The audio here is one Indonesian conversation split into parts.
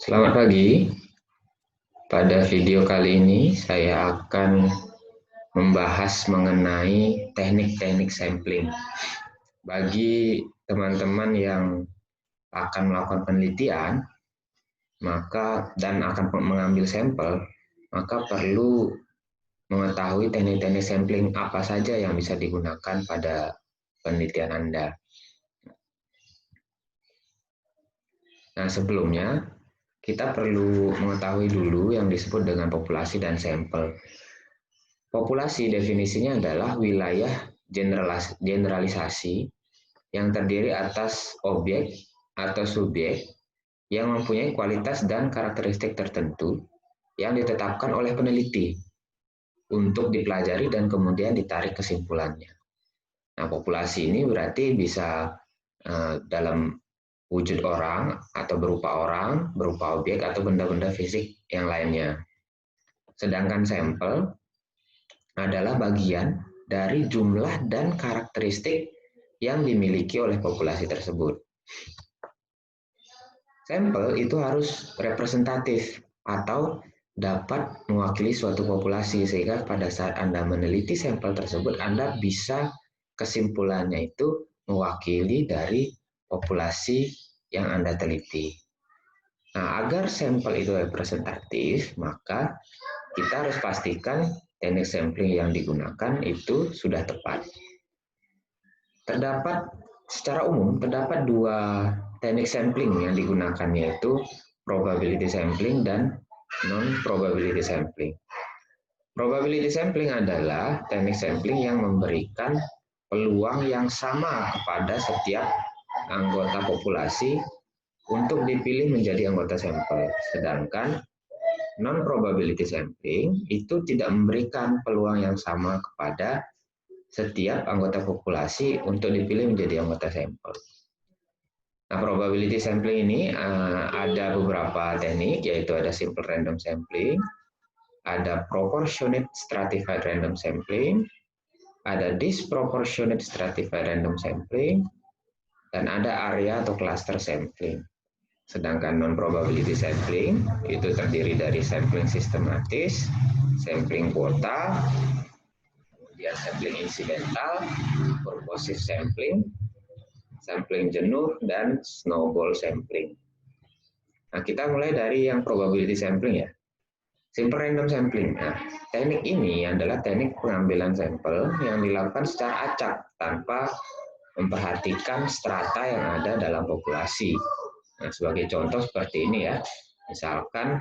Selamat pagi. Pada video kali ini saya akan membahas mengenai teknik-teknik sampling. Bagi teman-teman yang akan melakukan penelitian, dan akan mengambil sampel, maka perlu mengetahui teknik-teknik sampling apa saja yang bisa digunakan pada penelitian Anda. Nah, sebelumnya kita perlu mengetahui dulu yang disebut dengan populasi dan sampel. Populasi definisinya adalah wilayah generalisasi yang terdiri atas objek atau subjek yang mempunyai kualitas dan karakteristik tertentu yang ditetapkan oleh peneliti untuk dipelajari dan kemudian ditarik kesimpulannya. Nah, populasi ini berarti bisa dalam wujud orang atau berupa objek atau benda-benda fisik yang lainnya. Sedangkan sampel adalah bagian dari jumlah dan karakteristik yang dimiliki oleh populasi tersebut. Sampel itu harus representatif atau dapat mewakili suatu populasi, sehingga pada saat Anda meneliti sampel tersebut, Anda bisa kesimpulannya itu mewakili dari populasi yang Anda teliti. Nah, agar sampel itu representatif, maka kita harus pastikan teknik sampling yang digunakan itu sudah tepat. Secara umum, terdapat dua teknik sampling yang digunakan, yaitu probability sampling dan non-probability sampling. Probability sampling adalah teknik sampling yang memberikan peluang yang sama kepada setiap anggota populasi untuk dipilih menjadi anggota sampel. Sedangkan non-probability sampling itu tidak memberikan peluang yang sama kepada setiap anggota populasi untuk dipilih menjadi anggota sampel. Nah, probability sampling ini ada beberapa teknik, yaitu ada simple random sampling, ada proportionate stratified random sampling, ada disproportionate stratified random sampling, dan ada area atau cluster sampling. Sedangkan non-probability sampling itu terdiri dari sampling sistematis, sampling kuota, kemudian sampling insidental, purposive sampling, sampling jenuh, dan snowball sampling. Nah, kita mulai dari yang probability sampling ya. Simple random sampling. Nah, teknik ini adalah teknik pengambilan sampel yang dilakukan secara acak tanpa memperhatikan strata yang ada dalam populasi. Nah, sebagai contoh seperti ini ya. Misalkan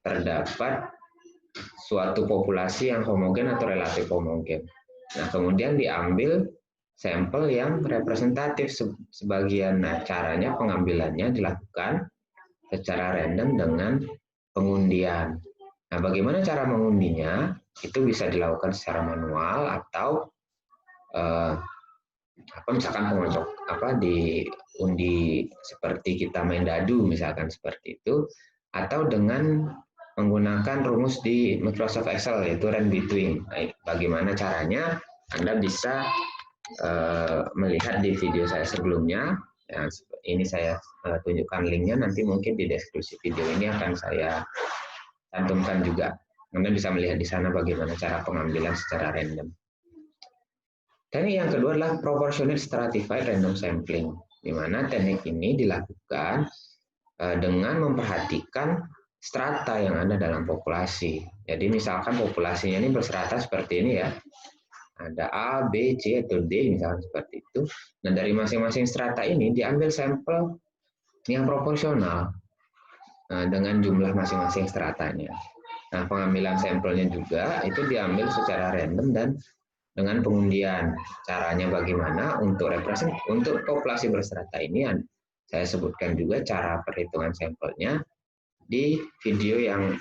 terdapat suatu populasi yang homogen atau relatif homogen. Nah, kemudian diambil sampel yang representatif sebagian. Nah, caranya pengambilannya dilakukan secara random dengan pengundian. Nah, bagaimana cara mengundinya? Itu bisa dilakukan secara manual atau misalkan diundi seperti kita main dadu, misalkan seperti itu, atau dengan menggunakan rumus di Microsoft Excel, yaitu rand between. Nah, bagaimana caranya? Anda bisa melihat di video saya sebelumnya. Ya, ini saya tunjukkan linknya, nanti mungkin di deskripsi video ini akan saya cantumkan juga. Anda bisa melihat di sana bagaimana cara pengambilan secara random. Teknik yang kedua adalah proportionate stratified random sampling, di mana teknik ini dilakukan dengan memperhatikan strata yang ada dalam populasi. Jadi misalkan populasinya ini berstrata seperti ini ya. Ada A, B, C, atau D misalkan seperti itu. Nah, dari masing-masing strata ini diambil sampel yang proporsional dengan jumlah masing-masing stratanya. Nah, pengambilan sampelnya juga itu diambil secara random dan dengan pengundian. Caranya bagaimana untuk populasi berstrata ini, saya sebutkan juga cara perhitungan sampelnya di video yang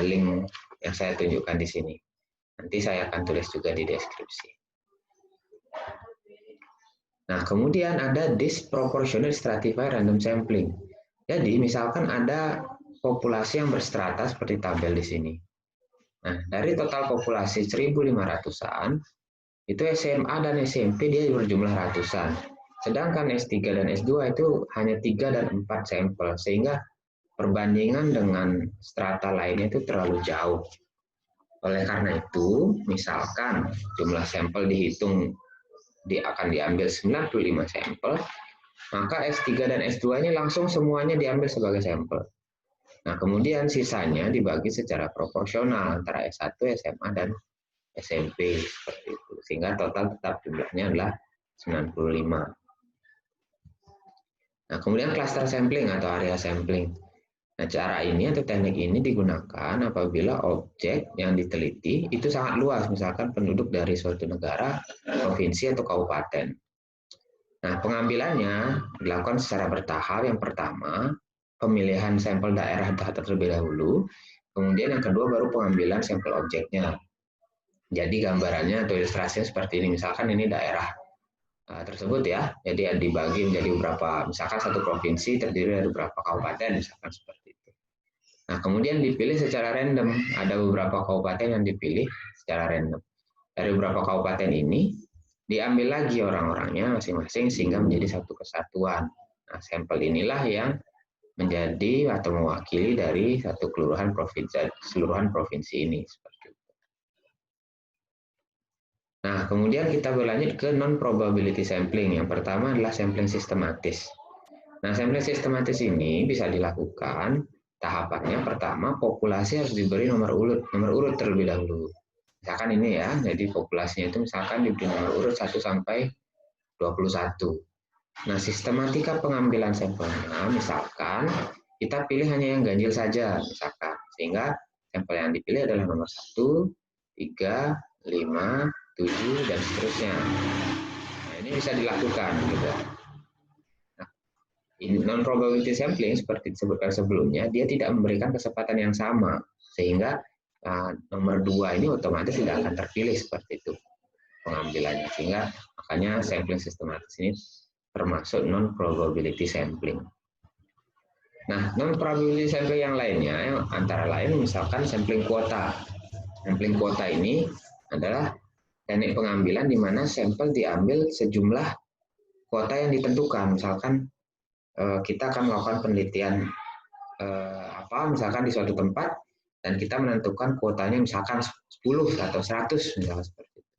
link yang saya tunjukkan di sini. Nanti saya akan tulis juga di deskripsi. Nah, kemudian ada disproportionate stratified random sampling. Jadi, misalkan ada populasi yang berstrata seperti tabel di sini. Nah, dari total populasi 1.500-an, itu SMA dan SMP dia berjumlah ratusan. Sedangkan S3 dan S2 itu hanya 3 dan 4 sampel. Sehingga perbandingan dengan strata lainnya itu terlalu jauh. Oleh karena itu, misalkan jumlah sampel dihitung akan diambil 95 sampel, maka S3 dan S2 ini langsung semuanya diambil sebagai sampel. Nah, kemudian sisanya dibagi secara proporsional antara S1, SMA, dan SMP seperti itu. Sehingga total tetap jumlahnya adalah 95. Nah, kemudian cluster sampling atau area sampling. Nah, cara ini atau teknik ini digunakan apabila objek yang diteliti itu sangat luas, misalkan penduduk dari suatu negara, provinsi, atau kabupaten. Nah, pengambilannya dilakukan secara bertahap. Yang pertama, pemilihan sampel daerah terlebih dahulu, kemudian yang kedua baru pengambilan sampel objeknya. Jadi gambarannya atau ilustrasinya seperti ini, misalkan ini daerah tersebut ya, jadi dibagi menjadi beberapa, misalkan satu provinsi terdiri dari beberapa kabupaten, misalkan seperti itu. Nah, kemudian dipilih secara random, ada beberapa kabupaten yang dipilih secara random. Dari beberapa kabupaten ini, diambil lagi orang-orangnya masing-masing sehingga menjadi satu kesatuan. Nah, sampel inilah yang menjadi atau mewakili dari satu keseluruhan provinsi ini. Seperti itu. Nah, kemudian kita berlanjut ke non-probability sampling. Yang pertama adalah sampling sistematis. Nah, sampling sistematis ini bisa dilakukan tahapannya. Pertama, populasi harus diberi nomor urut terlebih dahulu. Misalkan ini ya, jadi populasinya itu misalkan diberi nomor urut 1 sampai 21. Nah, sistematika pengambilan sampelnya, misalkan kita pilih hanya yang ganjil saja, misalkan. Sehingga sampel yang dipilih adalah nomor 1, 3, 5, 7, dan seterusnya. Nah, ini bisa dilakukan gitu. Nah, non-probability sampling seperti disebutkan sebelumnya, dia tidak memberikan kesempatan yang sama, sehingga nomor 2 ini otomatis tidak akan terpilih seperti itu pengambilannya. Sehingga makanya sampling sistematis ini termasuk non-probability sampling. Nah, non-probability sampling yang lainnya, antara lain misalkan sampling kuota. Sampling kuota ini adalah teknik pengambilan di mana sampel diambil sejumlah kuota yang ditentukan. Misalkan kita akan melakukan penelitian misalkan di suatu tempat dan kita menentukan kuotanya misalkan 10 atau 100 misalnya seperti itu.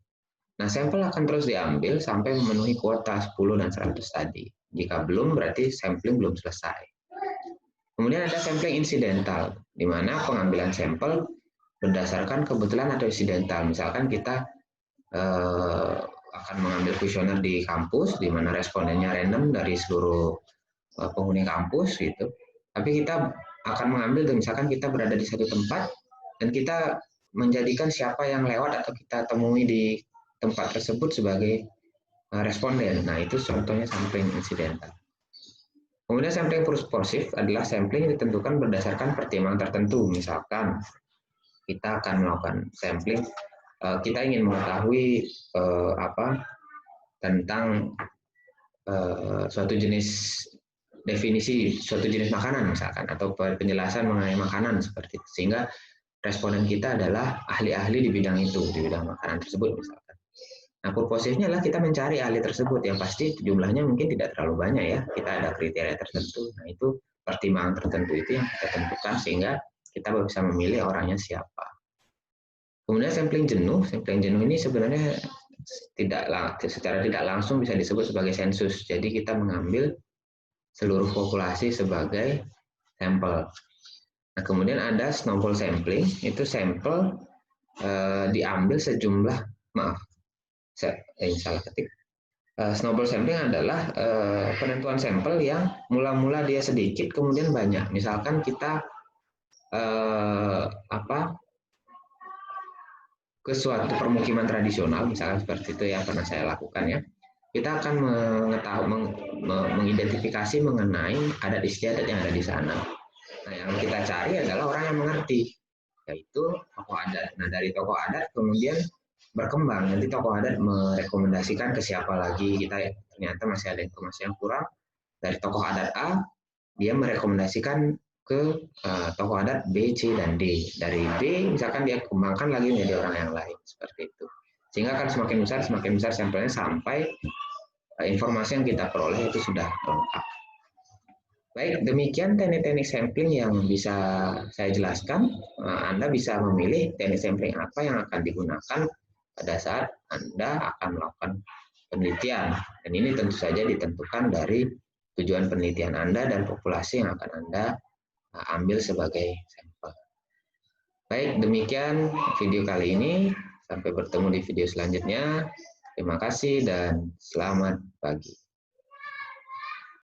Nah, sampel akan terus diambil sampai memenuhi kuota 10 dan 100 tadi. Jika belum, berarti sampling belum selesai. Kemudian ada sampling insidental, di mana pengambilan sampel berdasarkan kebetulan atau insidental. Misalkan kita akan mengambil kuesioner di kampus, di mana respondennya random dari seluruh penghuni kampus gitu. Tapi kita akan mengambil, misalkan kita berada di satu tempat dan kita menjadikan siapa yang lewat atau kita temui di tempat tersebut sebagai responden. Nah, itu contohnya sampling insidental. Kemudian sampling purposif adalah sampling yang ditentukan berdasarkan pertimbangan tertentu. Misalkan kita akan melakukan sampling, kita ingin mengetahui tentang suatu jenis definisi suatu jenis makanan misalkan, atau penjelasan mengenai makanan seperti itu. Sehingga responden kita adalah ahli-ahli di bidang itu, di bidang makanan tersebut misalkan. Nah, purposifnya adalah kita mencari ahli tersebut yang pasti jumlahnya mungkin tidak terlalu banyak ya. Kita ada kriteria tertentu. Nah, itu pertimbangan tertentu itu yang kita tentukan sehingga kita bisa memilih orangnya siapa. Kemudian sampling jenuh ini sebenarnya secara tidak langsung bisa disebut sebagai sensus. Jadi kita mengambil seluruh populasi sebagai sampel. Nah, kemudian ada snowball sampling, itu sampel diambil sejumlah, salah ketik. Snowball sampling adalah penentuan sampel yang mula-mula dia sedikit, kemudian banyak. Misalkan kita ke suatu permukiman tradisional, misalkan seperti itu yang pernah saya lakukan ya. Kita akan mengidentifikasi mengenai adat istiadat yang ada di sana. Nah, yang kita cari adalah orang yang mengerti, yaitu tokoh adat. Nah, dari tokoh adat kemudian berkembang, nanti tokoh adat merekomendasikan ke siapa lagi. Kita ternyata masih ada informasi yang kurang. Dari tokoh adat A, dia merekomendasikan ke tokoh adat B, C, dan D. Dari B, misalkan dia kembangkan lagi menjadi orang yang lain, seperti itu. Sehingga akan semakin besar sampelnya sampai informasi yang kita peroleh itu sudah lengkap. Baik, demikian teknik-teknik sampling yang bisa saya jelaskan. Anda bisa memilih teknik sampling apa yang akan digunakan pada saat Anda akan melakukan penelitian. Dan ini tentu saja ditentukan dari tujuan penelitian Anda dan populasi yang akan Anda ambil sebagai sampel. Baik, demikian video kali ini. Sampai bertemu di video selanjutnya. Terima kasih dan selamat pagi.